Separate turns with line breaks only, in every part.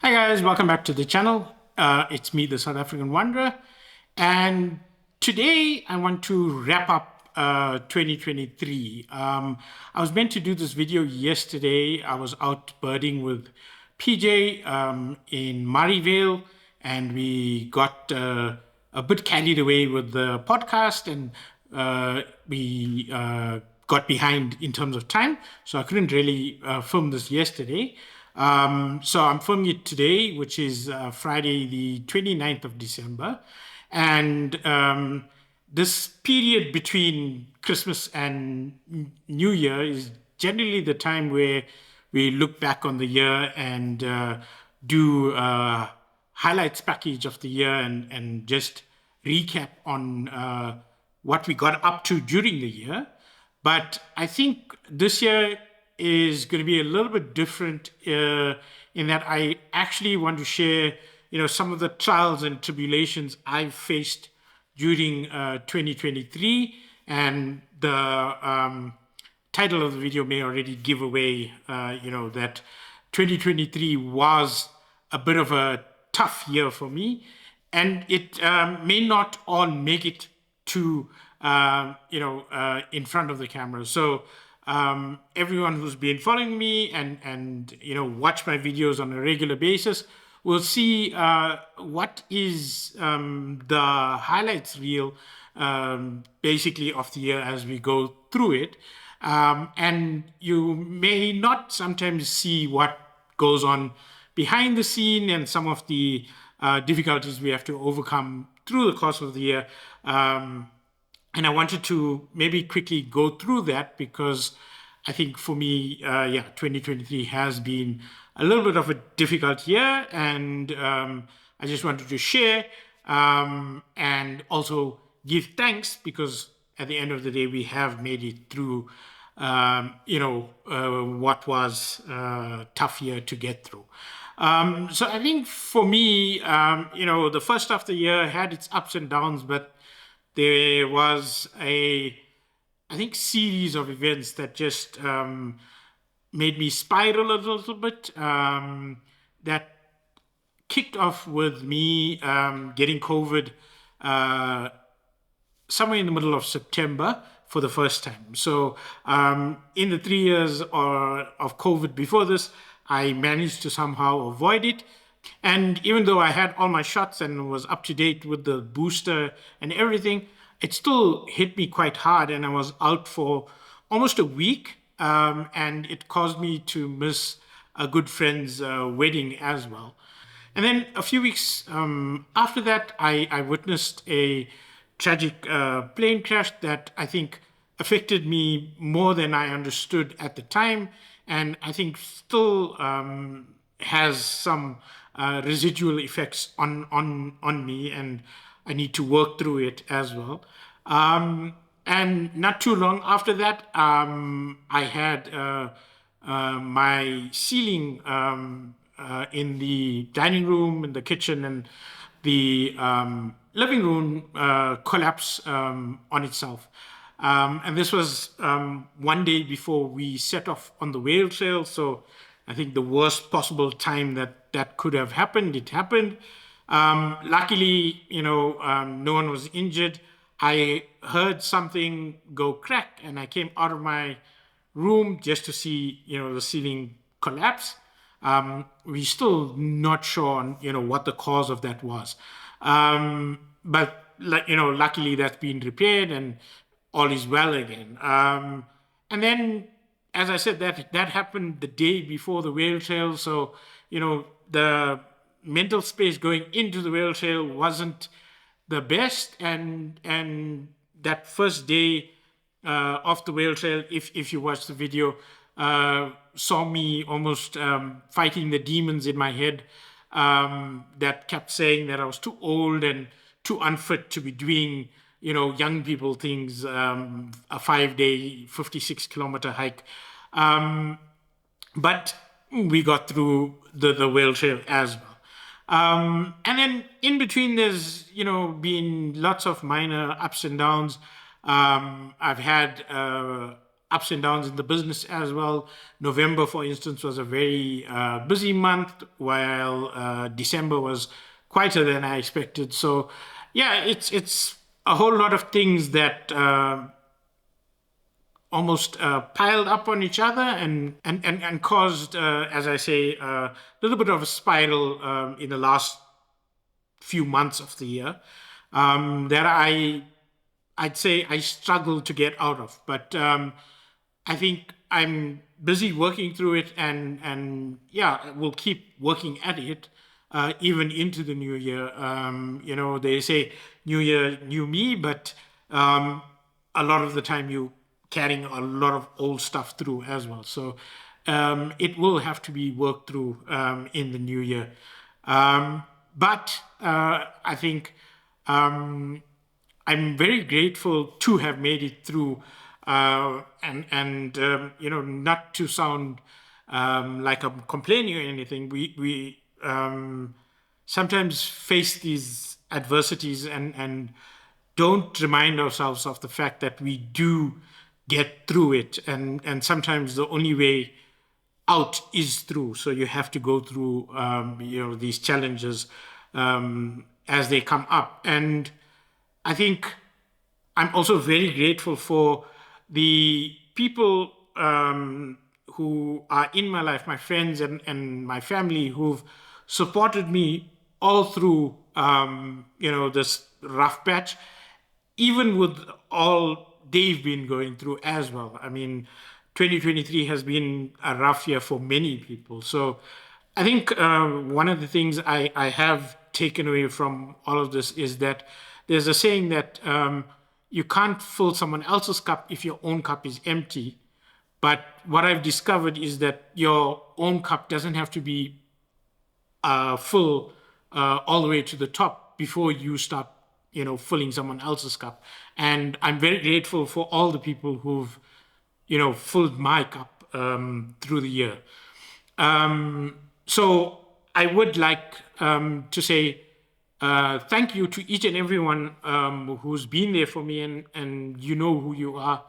Hi guys, welcome back to the channel. It's me, the South African Wanderer, and today I want to wrap up 2023. I was meant to do this video yesterday. I was out birding with PJ in Murrayvale, and we got a bit carried away with the podcast, and we got behind in terms of time, so I couldn't really film this yesterday. So I'm filming it today, which is Friday, the 29th of December. And this period between Christmas and New Year is generally the time where we look back on the year and do a highlights package of the year and just recap on what we got up to during the year. But I think this year is going to be a little bit different in that I actually want to share, some of the trials and tribulations I've faced during 2023, and the title of the video may already give away, that 2023 was a bit of a tough year for me, and it may not all make it to in front of the camera. So everyone who's been following me and watch my videos on a regular basis will see what is the highlights reel basically of the year as we go through it. And you may not sometimes see what goes on behind the scene and some of the difficulties we have to overcome through the course of the year. And I wanted to maybe quickly go through that because I think for me, 2023 has been a little bit of a difficult year, and I just wanted to share and also give thanks because at the end of the day, we have made it through, what was a tough year to get through. So I think for me, the first half of the year had its ups and downs, but there was I think, series of events that just made me spiral a little bit. That kicked off with me getting COVID somewhere in the middle of September for the first time. So in the 3 years of COVID before this, I managed to somehow avoid it. And even though I had all my shots and was up to date with the booster and everything, it still hit me quite hard. And I was out for almost a week. And it caused me to miss a good friend's wedding as well. And then a few weeks after that, I witnessed a tragic plane crash that I think affected me more than I understood at the time. And I think still has some residual effects on me, and I need to work through it as well. And not too long after that, I had my ceiling in the dining room, in the kitchen, and the living room collapse on itself. And this was one day before we set off on the whale trail. So I think the worst possible time that could have happened, it happened. Luckily, no one was injured. I heard something go crack, and I came out of my room just to see, the ceiling collapse. We're still not sure on, what the cause of that was. But luckily that's been repaired and all is well again. And then, as I said, that happened the day before the whale trail. So, the mental space going into the whale trail wasn't the best. And that first day of the whale trail, if you watch the video, saw me almost fighting the demons in my head that kept saying that I was too old and too unfit to be doing, young people things, a 5-day, 56-kilometer hike. But we got through the whale trail as well. And then in between, there's, been lots of minor ups and downs. I've had ups and downs in the business as well. November, for instance, was a very busy month, while December was quieter than I expected. So, yeah, it's a whole lot of things that almost piled up on each other and caused, as I say, a little bit of a spiral in the last few months of the year that I'd say I struggle to get out of. But I think I'm busy working through it, and yeah, we'll keep working at it even into the new year. They say new year, new me, but a lot of the time you carrying a lot of old stuff through as well. So it will have to be worked through in the new year. But I think I'm very grateful to have made it through, and not to sound like I'm complaining or anything. We sometimes face these adversities and don't remind ourselves of the fact that we do get through it, and sometimes the only way out is through. So you have to go through these challenges as they come up. And I think I'm also very grateful for the people who are in my life, my friends and my family, who've supported me all through this rough patch, even with all they've been going through as well. I mean, 2023 has been a rough year for many people. So I think one of the things I have taken away from all of this is that there's a saying that you can't fill someone else's cup if your own cup is empty. But what I've discovered is that your own cup doesn't have to be full all the way to the top before you start filling someone else's cup. And I'm very grateful for all the people who've filled my cup through the year. So I would like to say thank you to each and everyone who's been there for me, and you know who you are,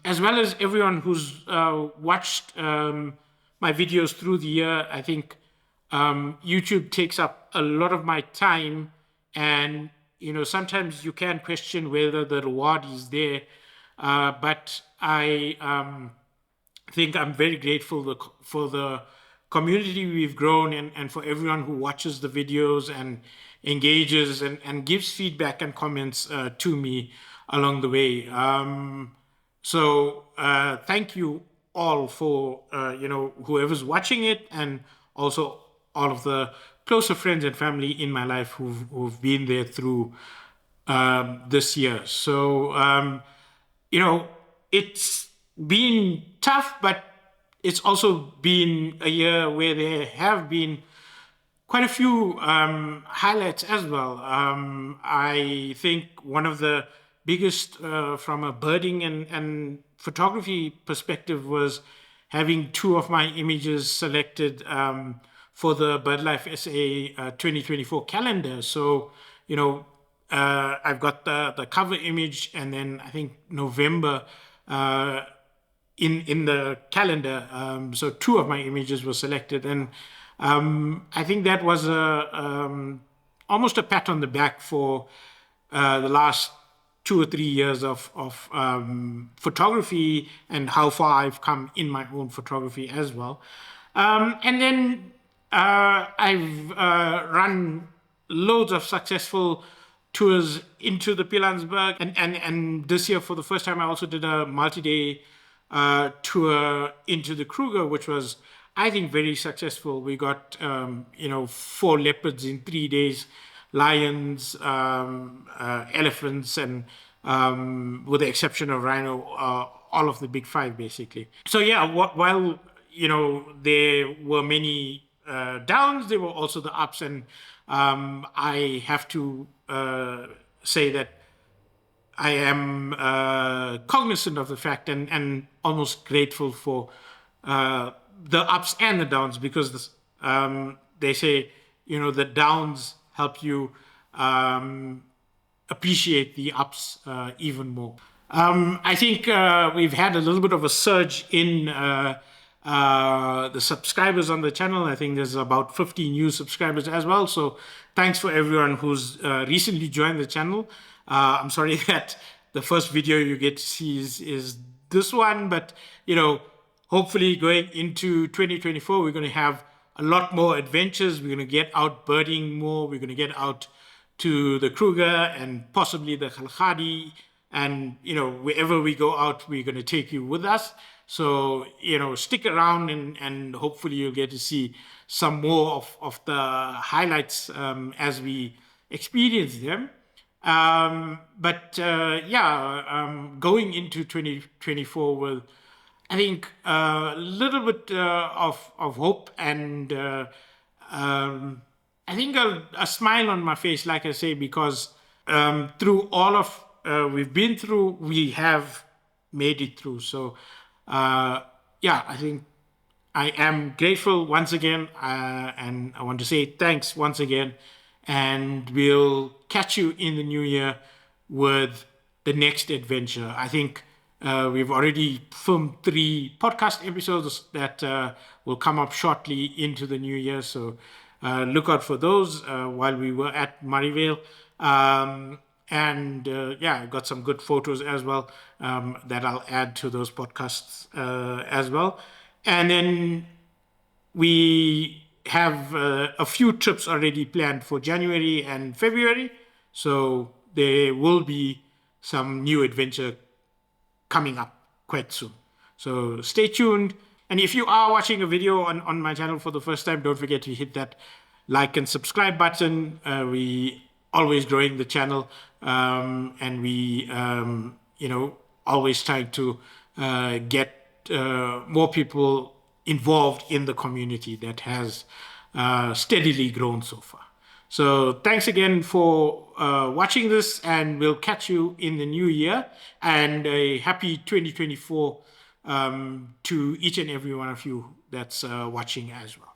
as well as everyone who's watched my videos through the year. I think YouTube takes up a lot of my time, and sometimes you can question whether the reward is there, but I think I'm very grateful for the community we've grown, and for everyone who watches the videos and engages and gives feedback and comments to me along the way. So thank you all for whoever's watching it, and also all of the closer friends and family in my life who've been there through this year. So it's been tough, but it's also been a year where there have been quite a few highlights as well. I think one of the biggest from a birding and photography perspective was having two of my images selected for the BirdLife SA 2024 calendar. So, I've got the cover image, and then I think November in the calendar. So two of my images were selected, and I think that was almost a pat on the back for the last 2 or 3 years of photography, and how far I've come in my own photography as well. And then I've run loads of successful tours into the Pilanesberg, and this year for the first time I also did a multi-day tour into the Kruger, which was, I think, very successful. We got 4 leopards in 3 days, lions, elephants, and with the exception of rhino, all of the big 5 basically. So yeah, while there were many downs, there were also the ups, and I have to say that I am cognizant of the fact and almost grateful for the ups and the downs, because they say the downs help you appreciate the ups even more. I think we've had a little bit of a surge in the subscribers on the channel. I think there's about 50 new subscribers as well. So thanks for everyone who's recently joined the channel. I'm sorry that the first video you get to see is this one, but hopefully going into 2024, we're going to have a lot more adventures. We're going to get out birding more. We're going to get out to the Kruger and possibly the Khalkhadi. And, wherever we go out, we're going to take you with us. So, stick around and hopefully you'll get to see some more of the highlights as we experience them. Going into 2024 with, I think, a little bit of hope and I think a smile on my face, like I say, because through all of we've been through, we have made it through. So, I think I am grateful once again, and I want to say thanks once again. And we'll catch you in the new year with the next adventure. I think we've already filmed 3 podcast episodes that will come up shortly into the new year. So look out for those while we were at Murrayvale. I got some good photos as well that I'll add to those podcasts as well. And then we have a few trips already planned for January and February. So there will be some new adventure coming up quite soon. So stay tuned. And if you are watching a video on my channel for the first time, don't forget to hit that like and subscribe button. We always growing the channel, and we always trying to get more people involved in the community that has steadily grown so far. So thanks again for watching this, and we'll catch you in the new year, and a happy 2024 to each and every one of you that's watching as well.